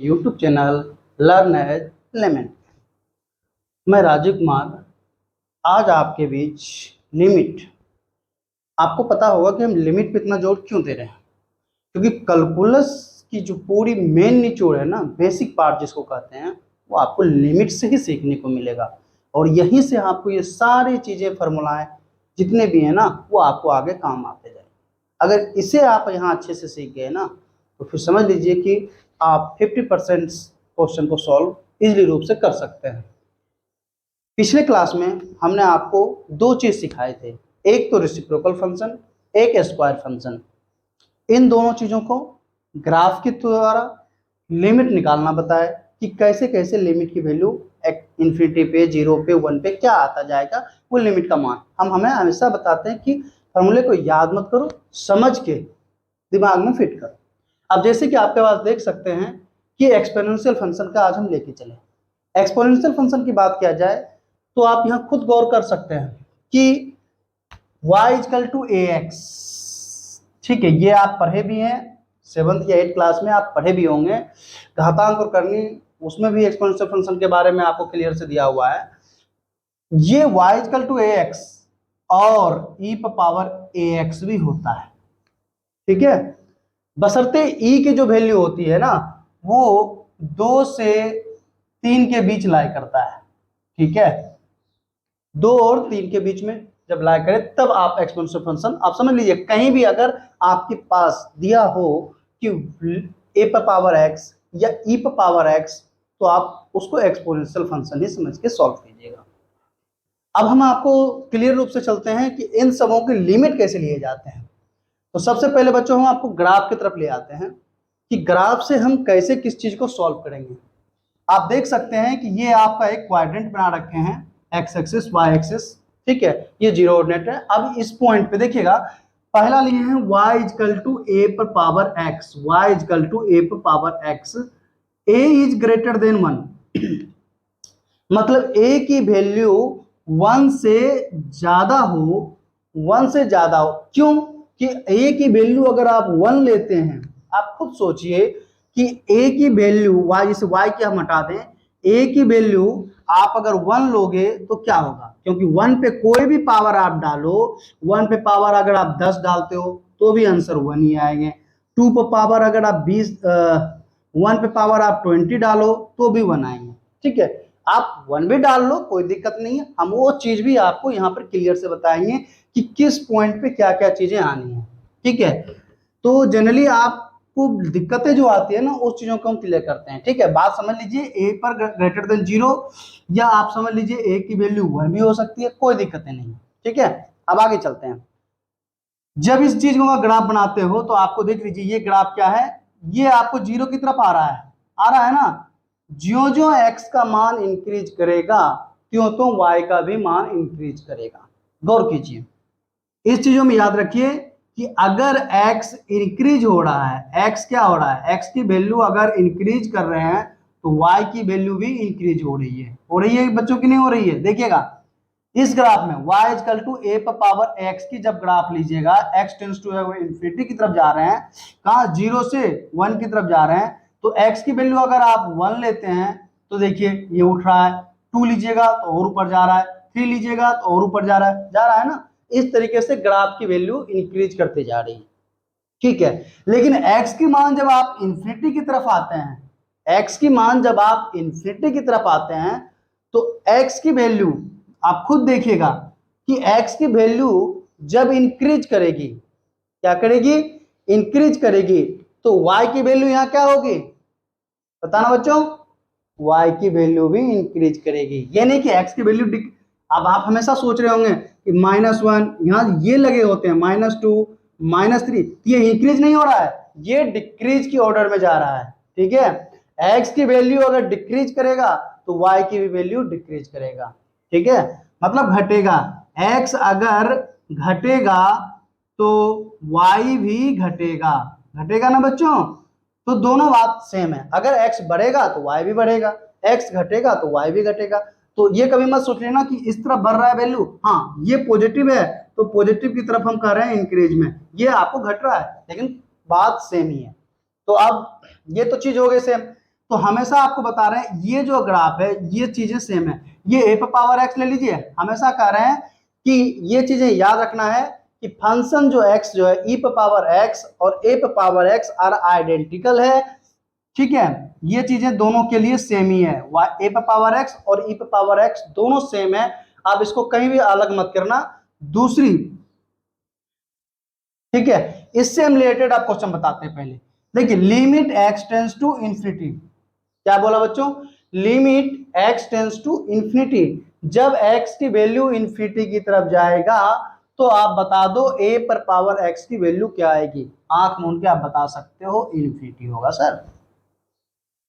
YouTube channel learn as lemon. मैं राजीव कुमार आज आपके बीच लिमिट। आपको पता होगा कि हम लिमिट पे इतना जोर क्यों दे रहे हैं, क्योंकि कैलकुलस की जो पूरी मेन निचोड़ है ना, बेसिक पार्ट जिसको कहते हैं, वो आपको लिमिट से ही सीखने को मिलेगा। और यहीं से आपको ये सारी चीज़ें फार्मूलाएं जितने भी हैं ना, वो आपको आगे काम आते जाए। अगर इसे आप यहाँ अच्छे से सीख गए ना, तो फिर समझ लीजिए कि आप 50% क्वेश्चन को सॉल्व इजीली रूप से कर सकते हैं। पिछले क्लास में हमने आपको दो चीज़ सिखाए थे, एक तो रेसिप्रोकल फंक्शन, एक स्क्वायर फंक्शन। इन दोनों चीज़ों को ग्राफ के द्वारा लिमिट निकालना बताया कि कैसे कैसे लिमिट की वैल्यू इन्फिनिटी पे, 0 पे, 1 पे क्या आता जाएगा, वो लिमिट का मान। हमें हमेशा बताते हैं कि फॉर्मूले को याद मत करो, समझ के दिमाग में फिट करो। अब जैसे कि आपके पास देख सकते हैं कि एक्सपोनेंशियल फंक्शन का आज हम लेके चले। एक्सपोनेंशियल फंक्शन की बात किया जाए तो आप यहाँ खुद गौर कर सकते हैं कि y इक्वल टू ax, ठीक है, ये आप पढ़े भी हैं 7th या 8th क्लास में, आप पढ़े भी होंगे। घातांक और करनी, उसमें भी एक्सपोनेंशियल फंक्शन के बारे में आपको क्लियर से दिया हुआ है। ये y इक्वल टू ax और e पावर ax भी होता है, ठीक है, बशर्ते e की जो वैल्यू होती है ना, वो 2 से 3 के बीच लाई करता है, ठीक है, 2 और 3 के बीच में जब लाई करे तब आप एक्सपोनेंशियल फंक्शन आप समझ लीजिए। कहीं भी अगर आपके पास दिया हो कि a पर पावर x या e पर पावर x, तो आप उसको एक्सपोनेंशियल फंक्शन ही समझ के सॉल्व कीजिएगा। अब हम आपको क्लियर रूप से चलते हैं कि इन सबों की लिमिट कैसे लिए जाते हैं। तो सबसे पहले बच्चों हम आपको ग्राफ की तरफ ले आते हैं कि ग्राफ से हम कैसे किस चीज को सॉल्व करेंगे। आप देख सकते हैं कि ये आपका एक क्वाड्रेंट बना रखे हैं, एक्स एक्सिस वाई एक्सिस, ठीक है, ये जीरो ऑर्डिनेट है। अब इस पॉइंट पे देखिएगा, पहला लिए हैं y इक्वल टू ए पर power x, y equal to A पर power x, a is greater than 1 मतलब a की वैल्यू 1 से ज्यादा हो, 1 से ज्यादा हो। क्यों कि a की वैल्यू अगर आप 1 लेते हैं, आप खुद सोचिए कि a की वैल्यू y, जिसे y की हम हटा दें, a की वैल्यू आप अगर 1 लोगे तो क्या होगा, क्योंकि 1 पे कोई भी पावर आप डालो, 1 पे पावर अगर आप 10 डालते हो तो भी आंसर 1 ही आएंगे। 2 पे पावर अगर आप 20, 1 पे पावर आप 20 डालो तो भी 1 आएंगे, ठीक है। आप 1 भी डाल लो, कोई दिक्कत नहीं है, हम वो चीज भी आपको यहाँ पर क्लियर से बताएंगे कि किस पॉइंट पे क्या क्या चीजें आनी है, ठीक है। तो जनरली आपको दिक्कतें जो आती है ना, उस चीजों को हम क्लियर करते हैं, ठीक है। बात समझ लीजिए, a पर ग्रेटर देन 0 या आप समझ लीजिए a की वैल्यू 1 भी हो सकती है, कोई दिक्कतें नहीं, ठीक है। अब आगे चलते हैं। जब इस चीज का ग्राफ बनाते हो तो आपको देख लीजिए, ये ग्राफ क्या है, ये आपको 0 की तरफ आ रहा है ना। ज्यो ज्यो x का मान इंक्रीज करेगा, त्यों तो y का भी मान इंक्रीज करेगा। गौर कीजिए, इस चीजों में याद रखिए कि अगर x इंक्रीज हो रहा है, x क्या हो रहा है, x की वैल्यू अगर इंक्रीज कर रहे हैं तो y की वैल्यू भी इंक्रीज हो रही है बच्चों की नहीं हो रही है। देखिएगा इस ग्राफ में y इक्वल टू ए पर पावर x की जब ग्राफ लीजिएगा, x टेंड्स टू इंफिनिटी की तरफ जा रहे हैं, कहा 0 से 1 की तरफ जा रहे हैं, तो x की वैल्यू अगर आप 1 लेते हैं तो देखिए ये उठ रहा है, 2 लीजिएगा तो और ऊपर जा रहा है, 3 लीजिएगा तो और ऊपर जा रहा है ना। इस तरीके से ग्राफ की वैल्यू इंक्रीज करते जा रही है, ठीक है। लेकिन x की मान जब आप इंफिनिटी की तरफ आते हैं, x की मान जब आप इंफिनिटी की तरफ आते हैं तो x की वैल्यू आप खुद देखिएगा कि x की वैल्यू जब इंक्रीज करेगी, क्या करेगी, इंक्रीज करेगी, तो y की वैल्यू यहां क्या होगी, बताना बच्चों, y की वैल्यू भी इंक्रीज करेगी। ये नहीं कि x की वैल्यू, अब आप हमेशा सोच रहे होंगे कि -1 यहां ये लगे होते हैं, -2 -3, ये इंक्रीज नहीं हो रहा है, ये डिक्रीज की ऑर्डर में जा रहा है, ठीक है। x की वैल्यू अगर डिक्रीज करेगा तो y की भी वैल्यू डिक्रीज करेगा, ठीक है, मतलब घटेगा। x अगर घटेगा तो y भी घटेगा, घटेगा ना बच्चों। तो दोनों बात सेम है, अगर x बढ़ेगा तो y भी बढ़ेगा, x घटेगा तो y भी घटेगा। तो ये कभी मत सोच लेना कि इस तरफ बढ़ रहा है वैल्यू, हाँ ये पॉजिटिव है तो पॉजिटिव की तरफ हम कर रहे हैं इंक्रीज में, ये आपको घट रहा है, लेकिन बात सेम ही है। तो अब ये तो चीज हो गई सेम। तो हमेशा आपको बता रहे हैं ये जो ग्राफ है ये चीजें सेम है। ये ए पे पावर एक्स ले लीजिए, हमेशा कह रहे हैं कि ये चीजें याद रखना है कि फंक्शन जो एक्स जो है ई पे पावर एक्स और ए पे पावर एक्स आर आइडेंटिकल है। ठीक है, ये चीजें दोनों के लिए सेम ही है, ए पे पावर एक्स और ई पे पावर एक्स दोनों सेम है। आप इसको कहीं भी अलग मत करना। दूसरी, ठीक है, इससे हम रिलेटेड आप क्वेश्चन बताते हैं। पहले देखिए, limit x tends to infinity, क्या बोला बच्चों, limit x tends to infinity, जब एक्स की वैल्यू इंफिनिटी की तरफ जाएगा तो आप बता दो ए पर पावर एक्स की वैल्यू क्या आएगी। आंख मूंद के आप बता सकते हो इंफिनिटी होगा सर,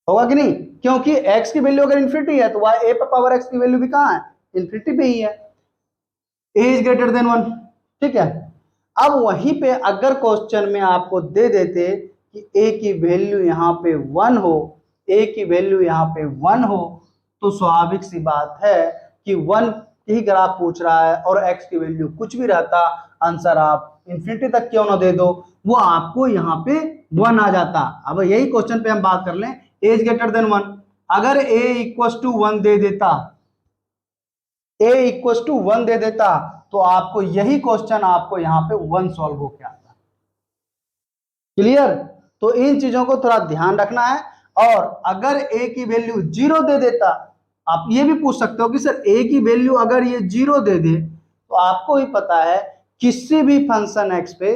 होगा कि नहीं, क्योंकि एक्स की वैल्यू अगर इंफिनिटी है तो वह ए पर पावर एक्स की वैल्यू भी कहां है, इंफिनिटी पे ही है, ए इज ग्रेटर देन 1। ठीक है, अब वहीं पे अगर क्वेश्चन में आपको दे देते कि ए की वैल्यू यहाँ पे 1 हो, ए की वैल्यू यहाँ पे 1 हो, तो स्वाभाविक सी बात है कि 1 ही ग्राफ पूछ रहा है और एक्स की वैल्यू कुछ भी रहता, आंसर आप इंफिनिटी तक क्यों ना दे दो, वो आपको यहाँ पे 1 आ जाता। अब यही क्वेश्चन पे हम बात कर लें, ए इज ग्रेटर देन 1, अगर ए इक्वल टू 1 दे देता, ए इक्वल टू 1 दे देता तो आपको यही क्वेश्चन आपको यहाँ पे 1 सॉल्व होके आता। क्लियर, तो इन चीजों को थोड़ा ध्यान रखना है। और अगर ए की वैल्यू 0 दे देता, आप ये भी पूछ सकते हो कि सर ए की वैल्यू अगर ये 0 दे दे, तो आपको ही पता है किसी भी फंक्शन एक्स पे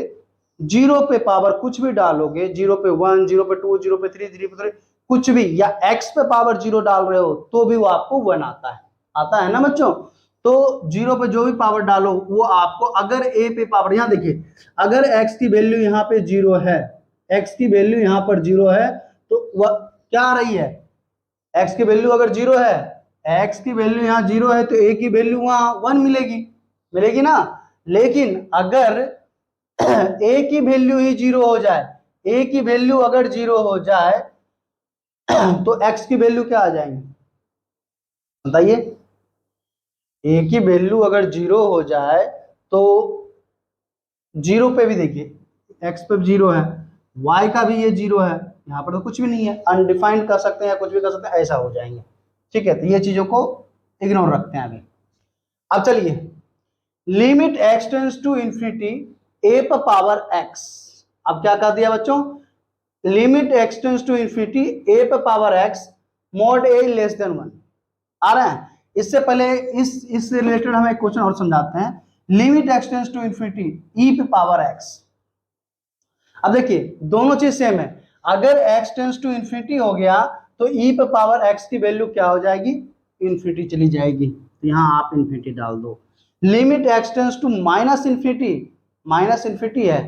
0 पे पावर कुछ भी डालोगे, 0 पे 1, 0 पे 2, 0 पे 3, 0 पे 3, कुछ भी, या एक्स पे पावर 0 डाल रहे हो तो भी वो आपको 1 आता है, आता है ना बच्चों। तो 0 पे जो भी पावर डालो वो आपको, अगर ए पे पावर, यहां देखिए, अगर एक्स की वैल्यू यहाँ पे 0 है, एक्स की वैल्यू यहाँ पर 0 है, तो वह क्या आ रही है, एक्स की वैल्यू अगर 0 है, एक्स की वैल्यू यहाँ 0 है तो ए की वैल्यू वहां 1 मिलेगी, मिलेगी ना। लेकिन अगर ए की वैल्यू ही 0 हो जाए, ए की वैल्यू अगर 0 हो जाए तो एक्स की वैल्यू क्या आ जाएंगी बताइए, ए की वैल्यू अगर 0 हो जाए तो 0 पे भी देखिए एक्स पे 0 है, वाई का भी ये 0 है, यहाँ पर तो कुछ भी नहीं है, अनडिफाइंड कर सकते हैं या कुछ भी कर सकते हैं, ऐसा हो जाएंगे। ठीक है, तो ये चीजों को इग्नोर रखते हैं अभी। अब चलिए, limit x tends to infinity A पर पावर एक्स, अब क्या कर दिया बच्चों, limit x tends to infinity A पर पावर एक्स मॉड ए लेस देन 1 आ रहे हैं। इससे पहले इससे रिलेटेड हम एक क्वेश्चन और समझाते हैं, limit x tends to infinity E पे पावर एक्स। अब देखिए दोनों चीज सेम है, अगर एक्स टेंस टू इंफिनिटी हो गया तो ई पे पावर एक्स की वैल्यू क्या हो जाएगी, इंफिनिटी चली जाएगी, तो यहां आप इंफिनिटी डाल दो। Limit x tends to minus infinity, minus infinity है,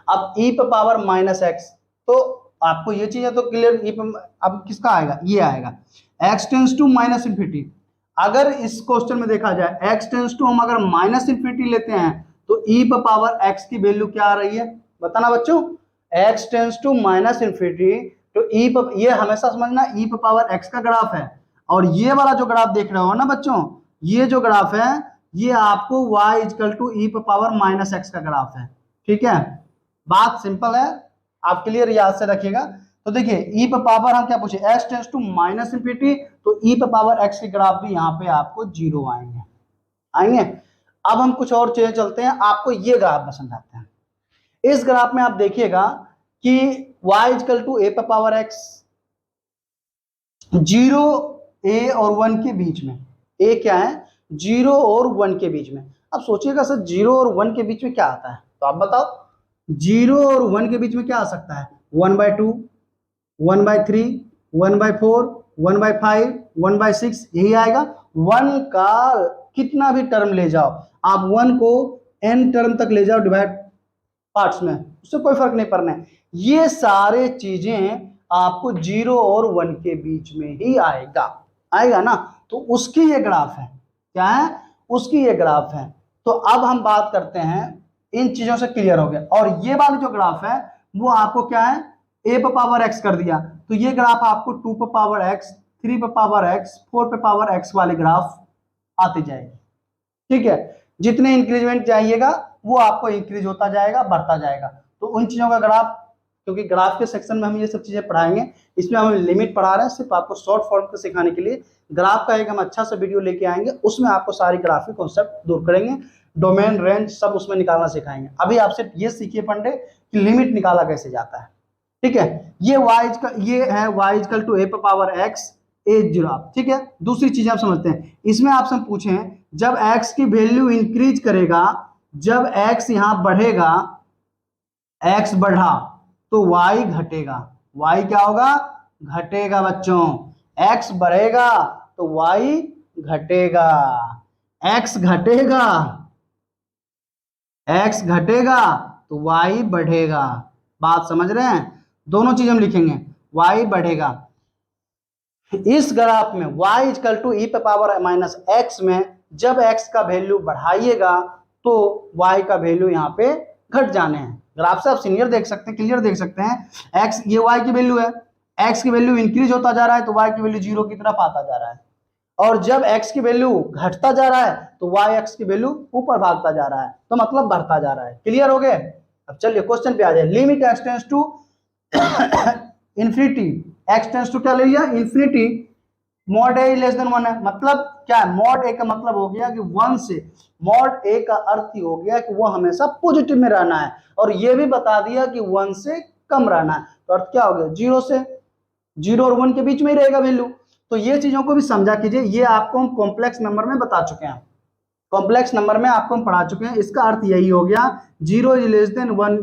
अब ई पे पावर माइनस एक्स, तो आपको ये चीज है तो क्लियर, ई पे अब किसका आएगा, ये आएगा, x tends to minus infinity. अगर इस क्वेश्चन में देखा जाए एक्स टेंस टू हम अगर माइनस इंफिनिटी लेते हैं तो ई पे पावर एक्स की वैल्यू क्या आ रही है बताना बच्चों, x tends to minus infinity तो ई पे, ये हमेशा समझना ई पे पावर एक्स का ग्राफ है, और ये वाला जो ग्राफ देख रहे हो ना बच्चों, ये जो ग्राफ है ये आपको y इजकल टू ई पे पावर माइनस एक्स का ग्राफ है। ठीक है, बात सिंपल है, आप क्लियर याद से रखिएगा। तो देखिए ई पे पावर हम क्या पूछे, x tends to minus infinity, तो ई पे पावर एक्स के ग्राफ भी यहाँ पे आपको 0 आएंगे, आएंगे। अब हम कुछ और चीजें चलते हैं, आपको ये ग्राफ में समझाते हैं। इस ग्राफ में आप देखिएगा कि y इजकल टू ए पे पावर एक्स, 0 a और 1 के बीच में, a क्या है 0 और 1 के बीच में। अब सोचिएगा सर 0 और 1 के बीच में क्या आता है, तो आप बताओ 0 और 1 के बीच में क्या आ सकता है, 1/2, 1/3, 1/4, 1/5, 1/6, यही आएगा। 1 का कितना भी टर्म ले जाओ, आप 1 को n टर्म तक ले जाओ डिवाइड पार्ट्स में, उससे कोई फर्क नहीं पड़ना है, ये सारे चीजें आपको 0 और 1 के बीच में ही आएगा, आएगा ना, तो उसकी ये ग्राफ है, क्या है, उसकी ये ग्राफ है। तो अब हम बात करते हैं, इन चीजों से क्लियर हो गया, और ये वाली जो ग्राफ है वो आपको क्या है, a पे पावर x कर दिया, तो ये ग्राफ आपको 2 पे पावर x, 3 पे पावर x, 4 पे पावर x वाले ग्राफ आते जाएंगे। ठीक है, जितने इंक्रीजमेंट जाइएगा वो आपको इंक्रीज होता जाएगा, बढ़ता जाएगा, तो उन चीजों का ग्राफ क्योंकि ग्राफ के सेक्शन में हम ये सब चीजें पढ़ाएंगे, इसमें हम लिमिट पढ़ा रहे हैं सिर्फ आपको शॉर्ट फॉर्म को सिखाने के लिए। ग्राफ का एक हम अच्छा सा वीडियो लेके आएंगे, उसमें आपको सारी ग्राफिक कॉन्सेप्ट दूर करेंगे, डोमेन रेंज सब उसमें निकालना सिखाएंगे। अभी आप सिर्फ ये सीखिए पंडे कि लिमिट निकाला कैसे जाता है, ठीक है। ये ये है y इक्वल टू a पर पावर x ए जिराफ, ठीक है। दूसरी चीज आप समझते हैं, इसमें आपसे पूछे जब x की वैल्यू इंक्रीज करेगा, जब x यहां बढ़ेगा, x बढ़ा तो y घटेगा, y क्या होगा, घटेगा बच्चों। x बढ़ेगा तो y घटेगा, x घटेगा, x घटेगा तो y बढ़ेगा। बात समझ रहे हैं, दोनों चीज हम लिखेंगे, y बढ़ेगा। इस ग्राफ में y इक्वल टू ई पे पावर माइनस x में जब x का वैल्यू बढ़ाइएगा तो y का वैल्यू यहाँ पे घट जाने हैं। ग्राफ से आप सीनियर देख सकते हैं, क्लियर देख सकते हैं। x ये y की वैल्यू है, x की वैल्यू इंक्रीज होता जा रहा है तो y की वैल्यू जीरो की तरफ आता जा रहा है, और जब x की वैल्यू घटता जा रहा है तो y x की वैल्यू ऊपर भागता जा रहा है, तो मतलब बढ़ता जा रहा है। क्लियर हो गए। अब चलिए क्वेश्चन पे आ जाए। Limit x tends to infinity, x tends to क्या ले लिया, इंफिनिटी, मॉड ए लेस देन 1 है, मतलब क्या है, मॉड ए का मतलब हो गया कि 1 से, मॉड ए का अर्थ ही हो गया कि वो हमेशा पॉजिटिव में रहना है, और ये भी बता दिया कि 1 से कम रहना है, तो अर्थ क्या हो गया, 0 से, 0 और 1 के बीच में ही रहेगा वैल्यू। तो ये चीजों को भी समझा कीजिए, ये आपको हम कॉम्प्लेक्स नंबर में बता चुके हैं, कॉम्प्लेक्स नंबर में आपको हम पढ़ा चुके हैं। इसका अर्थ यही हो गया 0 इज लेस देन 1,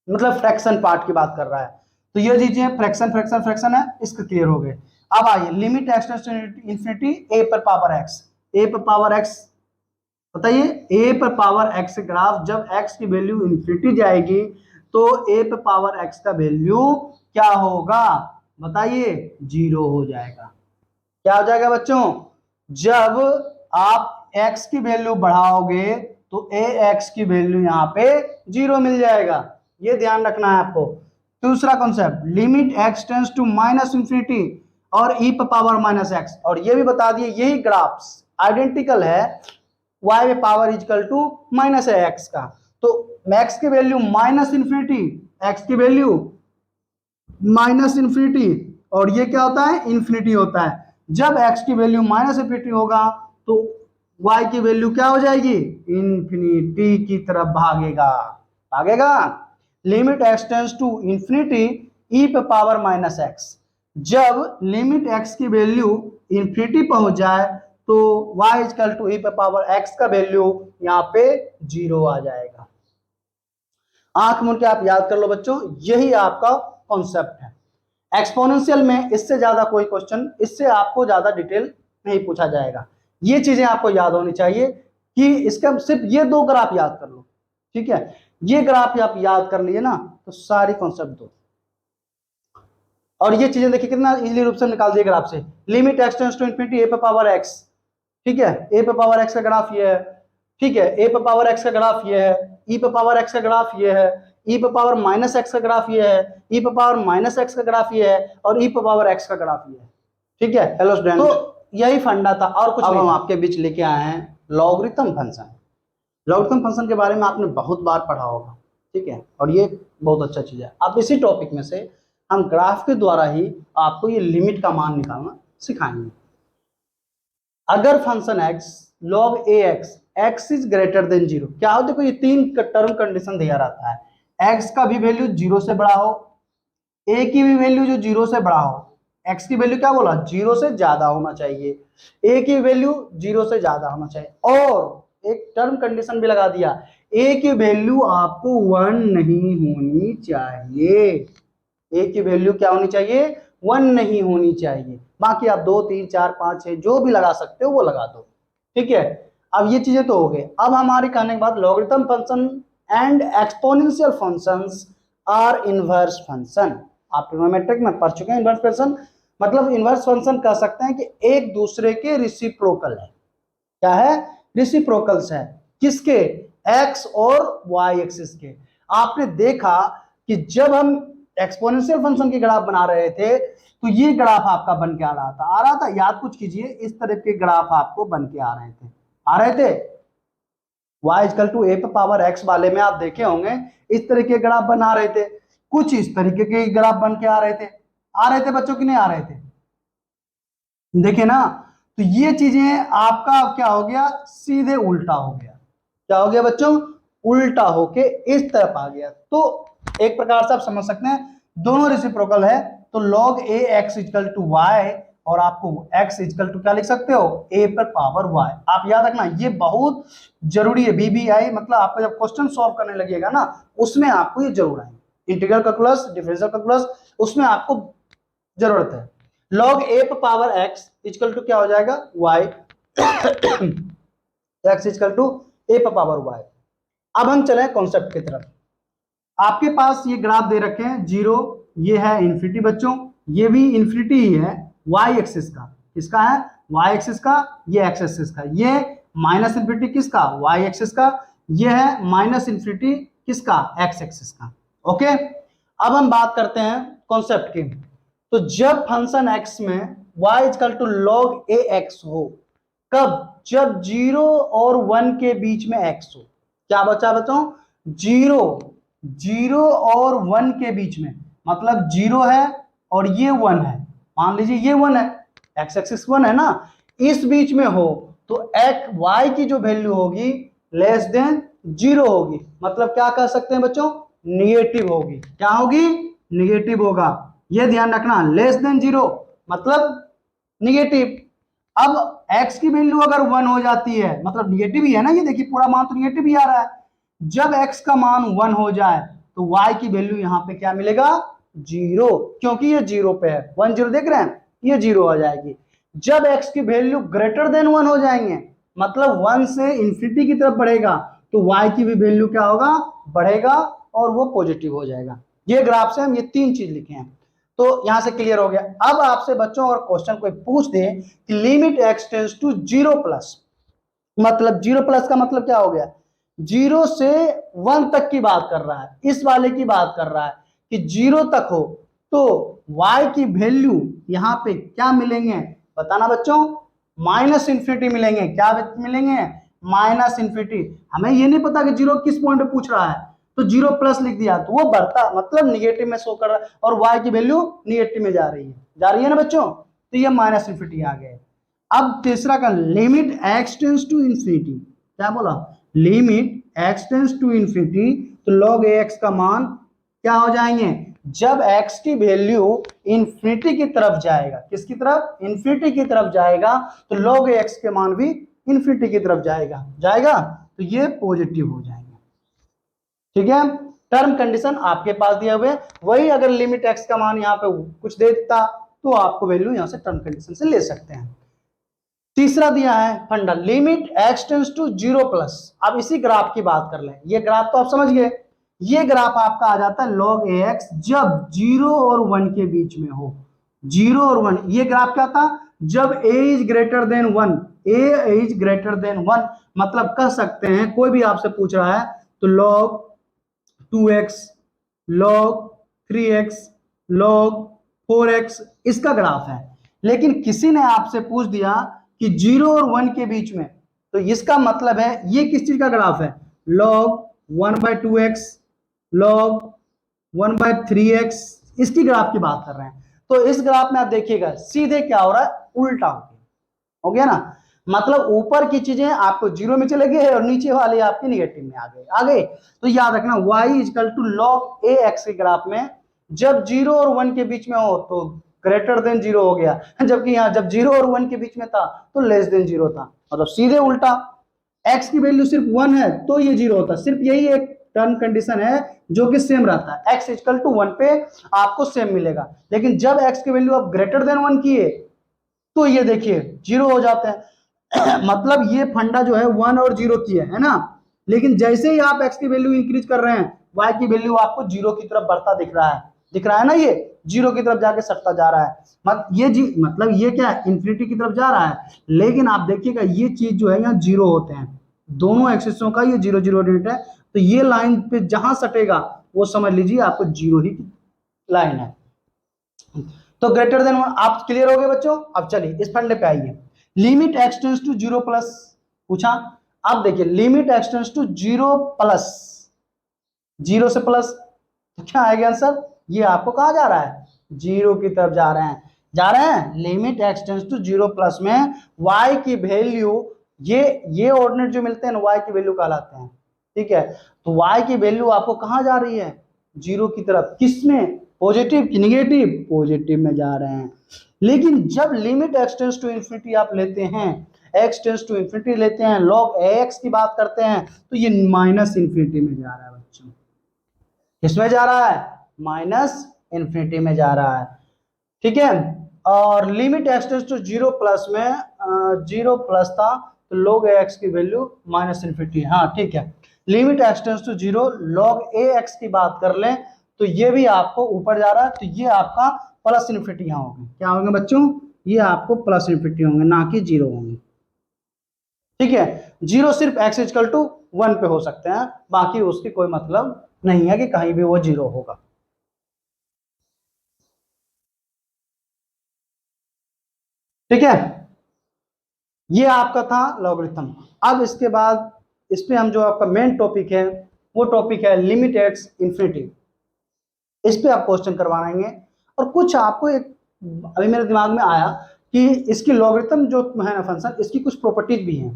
मतलब फ्रैक्शन पार्ट की बात कर रहा है, तो ये चीजें फ्रैक्शन फ्रैक्शन फ्रैक्शन है, इसका क्लियर हो गए। अब आइए limit x tends to infinity a पर पावर x, a पर पावर x, बताइए a पर पावर x ग्राफ, जब x की वैल्यू इंफिनिटी जाएगी तो a पर पावर x का वैल्यू क्या होगा, बताइए, 0 हो जाएगा। क्या हो जाएगा बच्चों, जब आप x की वैल्यू बढ़ाओगे तो ax की वैल्यू यहाँ पे 0 मिल जाएगा, ये ध्यान रखना है आपको। दूसरा concept, limit x tends to minus infinity और e पर पावर माइनस एक्स, और ये भी बता दिए यही ग्राफ्स आइडेंटिकल है y पे पावर इक्वल टू माइनस है x का, तो x की वैल्यू माइनस इंफिनिटी, x की वैल्यू माइनस इंफिनिटी, और ये क्या होता है, इंफिनिटी होता है। जब x की वैल्यू माइनस इंफिनिटी होगा तो y की वैल्यू क्या हो जाएगी, इंफिनिटी की तरफ भागेगा, भागेगा। Limit x tends to infinity e पे पावर माइनस एक्स, जब लिमिट x की वैल्यू इंफिनिटी पहुंच जाए तो y इक्वल टू ई पे पावर x का वैल्यू यहाँ पे 0 आ जाएगा। आंख मूंद के आप याद कर लो बच्चों, यही आपका कॉन्सेप्ट है। एक्सपोनेंशियल में इससे ज्यादा कोई क्वेश्चन, इससे आपको ज्यादा डिटेल नहीं पूछा जाएगा। ये चीजें आपको याद होनी चाहिए कि इसका सिर्फ ये 2 ग्राफ याद कर लो, ठीक है। ये ग्राफ आप याद कर लिए ना तो सारी कॉन्सेप्ट दो, और ये चीजें देखिए कितना इजीली रूप से निकाल दिए ग्राफ से। Limit x tends to infinity a पे पावर x, ठीक है, a पे पावर x का ग्राफ ये है, ठीक है, a पे पावर x का ग्राफ ये है, e पे पावर x का ग्राफ ये है, e पे पावर माइनस x का ग्राफ ये है, e पे पावर माइनस x का ग्राफ ये है, और e पे पावर x का ग्राफ ये है, ठीक है। हेलो स्टूडेंट, तो यही फंडा था और कुछ नहीं। हम आपके बीच लेके आए हैं लॉगरिथम फंक्शन। लॉगरिथम फंक्शन के बारे में आपने बहुत बार पढ़ा होगा, ठीक है, और ये बहुत अच्छा चीज है। आप इसी टॉपिक में से हम ग्राफ के द्वारा ही आपको ये लिमिट का मान निकालना सिखाएंगे। अगर function x log ax x is greater then 0, क्या हो, देखो ये 3 टर्म कंडीशन दिया रहता है, x का भी वैल्यू 0 से बड़ा हो, a की भी वैल्यू जो 0 से बड़ा हो, x की वैल्यू क्या बोला, 0 से ज्यादा होना चाहिए, a की वैल्यू 0 से ज्यादा होना चाहिए, और एक टर्म कंडीशन भी लगा दिया, a की वैल्यू आपको 1 नहीं होनी चाहिए, a की वैल्यू क्या होनी चाहिए, 1 नहीं होनी चाहिए। बाकी आप 2 3 4 5 6 जो भी लगा सकते हो वो लगा दो, ठीक है। अब ये चीजें तो हो गई। अब हमारे कहने के बाद logarithm function and exponential functions are inverse function, आप ट्रिग्नोमेट्रिक में पढ़ चुके हैं। इनवर्स फंक्शन मतलब इनवर्स फंक्शन कह सकते हैं कि एक दूसरे के रिसिप्रोकल है। क्या है, रिसिप्रोकल्स है, किसके, x और y एक्सिस के। आपने देखा कि जब हम एक्सपोनेंशियल फंक्शन की ग्राफ बना रहे थे तो ये ग्राफ आपका बन के आ रहा था, याद कुछ कीजिए, इस तरह के ग्राफ आपको बन के आ रहे थे, y इक्वल टू a पे पावर x वाले में आप देखे होंगे इस तरह के ग्राफ बना रहे थे। कुछ इस तरीके के ग्राफ बन के आ रहे थे बच्चों की नहीं आ रहे थे? देखिए ना, तो ये चीजें आपका अब क्या हो गया, सीधे उल्टा हो गया। क्या हो गया बच्चों? उल्टा होके इस तरफ आ गया। तो एक प्रकार से आप समझ सकते हैं दोनों रेसिप्रोकल है, तो log a x equal to y, और आपको x इक्वल टू क्या लिख सकते हो, a पर पावर y। आप याद रखना ये बहुत जरूरी है, बीबीआई मतलब आपको जब क्वेश्चन सॉल्व करने लगेगा ना, उसमें आपको ये जरूर आएंगे, इंटीग्रल कैलकुलस, डिफरेंशियल कैलकुलस, उसमें आपको जरूरत है। log a पर पावर x इक्वल टू क्या हो जाएगा, y x equal to a पर पावर y। अब हम चले कॉन्सेप्ट की तरफ। आपके पास ये ग्राफ दे रखे हैं, जीरो, ये है इन्फिनिटी बच्चों, ये भी इन्फिनिटी ही है, y एक्सिस का, किसका है, y एक्सिस का, ये x एक्सिस का, ये माइनस इन्फिनिटी किसका, y एक्सिस का, ये है माइनस इन्फिनिटी किसका, x एक्सिस का। ओके, अब हम बात करते हैं कॉन्सेप्ट की। तो जब फंक्शन x में y equal to log a x हो, कब, जब 0 और 1 के बीच में x हो। क्या बचा बच्चों, 0 और 1 के बीच में, मतलब 0 है और ये 1 है, मान लीजिए ये 1 है, x एक्सिस 1 है ना, इस बीच में हो तो x y की जो वैल्यू होगी लेस देन 0 होगी, मतलब क्या कह सकते हैं बच्चों, निगेटिव होगी। क्या होगी, निगेटिव होगा, ये ध्यान रखना, लेस देन 0 मतलब निगेटिव। अब x की वैल्यू अगर 1 हो जाती है मतलब निगेटिव ही है ना, ये देखिए पूरा मान तो निगेटिव ही आ रहा है। जब x का मान 1 हो जाए तो y की वैल्यू यहां पे क्या मिलेगा, 0, क्योंकि ये 0 पे है, 1 0 देख रहे हैं, ये 0 हो जाएगी। जब x की वैल्यू ग्रेटर देन 1 हो जाएंगे, मतलब 1 से इंफिनिटी की तरफ बढ़ेगा, तो y की भी वैल्यू क्या होगा, बढ़ेगा और वो पॉजिटिव हो जाएगा। ये ग्राफ से हम ये 3 चीज लिखे हैं, तो यहां से क्लियर हो गया। अब आपसे बच्चों और क्वेश्चन कोई पूछ दे कि limit x tends to 0 plus, मतलब 0 प्लस का मतलब क्या हो गया, 0 से 1 तक की बात कर रहा है, इस वाले की बात कर रहा है कि 0 तक हो, तो y की वैल्यू यहां पे क्या मिलेंगे, बताना बच्चों, माइनस इंफिनिटी मिलेंगे। क्या मिलेंगे, माइनस इंफिनिटी। हमें ये नहीं पता कि 0 किस पॉइंट पे पूछ रहा है, तो 0 प्लस लिख दिया तो वो बढ़ता मतलब निगेटिव में शो कर रहा है, और y की वैल्यू निगेटिव में जा रही है ना बच्चों, तो ये माइनस इंफिनिटी आ गए। अब तीसरा का limit x tends to infinity, क्या बोला, limit x tends to infinity, तो log ax का मान क्या हो जाएंगे, जब x की वैल्यू इंफिनिटी की तरफ जाएगा, किसकी तरफ, इंफिनिटी की तरफ जाएगा, तो log ax के मान भी इंफिनिटी की तरफ जाएगा, तो ये पॉजिटिव हो जाएंगे। ठीक है, टर्म कंडीशन आपके पास दिया हुए, वही अगर लिमिट x का मान यहाँ पे कुछ दे देता तो आपको वैल्यू यहां से टर्म कंडीशन से ले सकते हैं। तीसरा दिया है फंडा, limit x tends to 0 plus. अब इसी ग्राफ की बात कर लें, ये ग्राफ तो आप समझ गए, ये ग्राफ आपका आ जाता है log ax जब 0 और 1 के बीच में हो, 0 और 1। ये ग्राफ क्या था, जब a is greater than 1, a is greater than 1, मतलब कह सकते हैं कोई भी आपसे पूछ रहा है तो log 2x, log 3x, log 4x इसका ग्राफ है। लेकिन किसी ने आपसे पूछ दिया कि 0 और 1 के बीच में, तो इसका मतलब है ये किस चीज का ग्राफ है, log 1/2x, log 1/3x, इसकी ग्राफ की बात कर रहे हैं। तो इस ग्राफ में आप देखिएगा सीधे क्या हो रहा है, उल्टा हो गया ना, मतलब ऊपर की चीजें आपको 0 में चले गए और नीचे वाले आपके निगेटिव में आ गए। तो याद रखना y equal to log ax के ग्राफ में जब 0 और 1 के बीच में हो तो ग्रेटर देन 0 हो गया, जबकि यहाँ जब 0 और 1 के बीच में था तो लेस देन 0 था, मतलब सीधे उल्टा। x की वैल्यू सिर्फ 1 है तो ये 0 होता, सिर्फ यही एक टर्म कंडीशन है जो कि सेम रहता है, x इक्वल टू 1 पे आपको सेम मिलेगा। लेकिन जब x की वैल्यू आप ग्रेटर देन 1 किए तो ये देखिए 0 हो जाते हैं मतलब ये फंडा जो है 1 और 0 की है ना, लेकिन जैसे ही आप x की वैल्यू इंक्रीज कर रहे हैं y की वैल्यू आपको 0 की तरफ बढ़ता दिख रहा है ना, ये 0 की तरफ जाके सटता जा रहा है, मतलब ये क्या है, इंफिनिटी की तरफ जा रहा है। लेकिन आप देखिएगा ये चीज जो है यहाँ 0 होते हैं, दोनों एक्सिसों का ये 0 0 रेट है, तो ये लाइन पे जहां सटेगा वो समझ लीजिए आपको 0 ही लाइन है। तो ग्रेटर देन 1 आप क्लियर हो गए बच्चों। अब चलिए इस फंडे पे आइए, limit x tends to 0 plus पूछा। अब देखिए limit x tends to 0 plus, 0 से प्लस, तो क्या आएगा आंसर, ये आपको कहा जा रहा है, जीरो की तरफ जा रहे हैं। Limit x tends to zero plus में y की वैल्यू, ये ऑर्डिनेट जो मिलते हैं ना y की वैल्यू कहलाते हैं, ठीक है। तो y की वैल्यू आपको कहाँ जा रही है, जीरो की तरफ। किसमें, पॉजिटिव की नेगेटिव, पॉजिटिव में जा रहे हैं। लेकिन जब limit x tends to infinity आप लेते हैं, एक्स टेंड्स टू इन्फिनिटी लेते हैं, log ax की बात करते हैं, तो ये माइनस इन्फिनिटी में जा रहा है बच्चों। किसमें जा रहा है, माइनस इन्फिनिटी में जा रहा है, ठीक है। और limit x tends to zero plus में जीरो प्लस था, तो log ax की वैल्यू माइनस इन्फिनिटी, हाँ ठीक है। Limit x tends to zero log ax की बात कर लें, तो ये भी आपको ऊपर जा रहा है, तो ये आपका प्लस इन्फिनिटी यहाँ होंगे। क्या होंगे बच्चों, ये आपको प्लस इन्फिनिटी होंगे, ना कि जीरो होंगे, ठीक है। जीरो सिर्फ x इक्वल टू 1 पे हो सकते हैं, बाकी उसकी कोई मतलब नहीं है कि कहीं भी वो जीरो होगा। ठीक है, ये आपका था लॉगरिथम। अब इसके बाद इस पे हम जो आपका मेन टॉपिक है, वो टॉपिक है लिमिट एक्स इन्फिनिटी। इस पे आप क्वेश्चन करवाएंगे, और कुछ आपको एक अभी मेरे दिमाग में आया कि इसकी लॉगरिथम जो है ना फंक्शन, इसकी कुछ प्रॉपर्टीज भी हैं,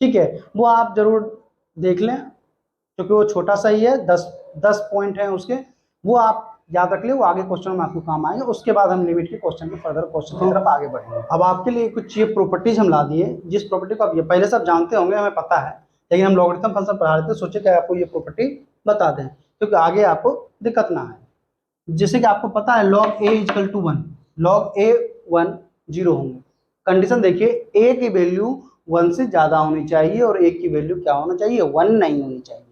ठीक है। वो आप जरूर देख लें, क्योंकि वो छोटा सा ही है, 10 पॉइंट है उसके, वो आप याद रख ले, वो आगे क्वेश्चन में आपको काम आएंगे। उसके बाद हम लिमिट के क्वेश्चन में फर्दर क्वेश्चन की तरफ आगे बढ़ेंगे। अब आपके लिए कुछ ये प्रॉपर्टीज हम ला दिए, जिस प्रॉपर्टी को आप ये पहले सब जानते होंगे, हमें पता है, लेकिन हम लॉगरिथम फंक्शन पढ़ा रहे थे, सोचे कि आपको ये प्रॉपर्टी बता दें, क्योंकि आगे आपको दिक्कत ना आए। जैसे कि आपको पता है log a equal to 1, log a 1 zero होंगे। कंडीशन देखिए, a की वैल्यू 1 से ज्यादा होनी चाहिए और a की वैल्यू क्या होना चाहिए, 1 नहीं होनी चाहिए,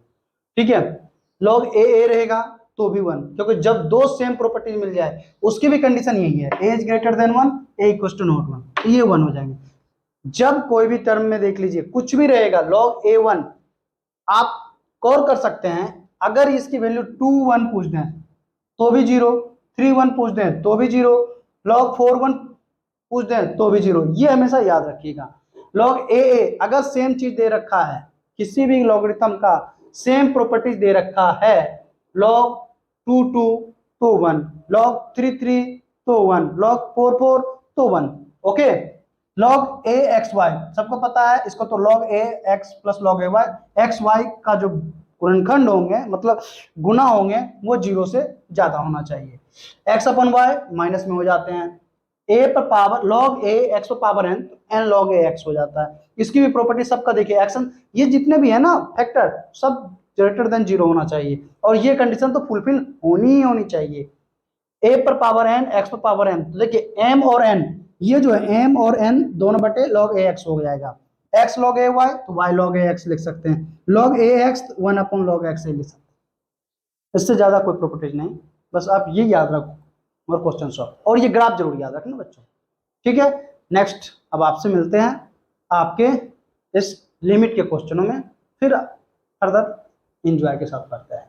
ठीक है। log a रहेगा तो भी 1, क्योंकि जब दो सेम प्रॉपर्टीज मिल जाए, उसकी भी कंडीशन यही है, a is greater than 1, a equal to not 1, तो ये 1 हो जाएंगे। जब कोई भी टर्म में देख लीजिए कुछ भी रहेगा log a1, आप गौर कर सकते हैं, अगर इसकी वैल्यू 2 1 पूछ दें तो भी जीरो, 3 1 पूछ दें तो भी जीरो, log 4 1 पूछ दें तो भी जीरो। ये हमेशा याद रखिएगा। log a अगर सेम चीज दे रखा है, किसी भी लॉगरिथम का सेम प्रॉपर्टीज दे रखा है, log 2 2 तो 1, log 3 3 तो 1, log 4 4 तो 1, okay. log a x y सबको पता है इसको, तो log a x plus log a y, x y का जो गुणनखंड होंगे, मतलब गुना होंगे, वो जीरो से ज्यादा होना चाहिए। x अपन y माइनस में हो जाते हैं, a पर पावर log a x पर पावर n, तो n log a x हो जाता है। इसकी भी प्रॉपर्टी सबका देखिए, एक्शन ये जितने भी है ना फैक्टर, सब ग्रेटर देन जीरो होना चाहिए, और ये कंडीशन तो फुलफिल होनी ही होनी चाहिए। a पर पावर n, x पर पावर n, तो देखिए m और n, ये जो है m और n दोनों बटे log a x हो जाएगा। x log a y, तो y log a x लिख सकते हैं, log a x 1 upon log x लिख सकते हैं। इससे ज्यादा कोई प्रॉपर्टीज नहीं, बस आप ये याद रखो और क्वेश्चन सॉल्व, और ये ग्राफ जरूर याद रखना बच्चों, ठीक है। नेक्स्ट, अब आपसे मिलते हैं आपके इस लिमिट के क्वेश्चनों में, फिर फर्दर एंजॉय के साथ करते हैं।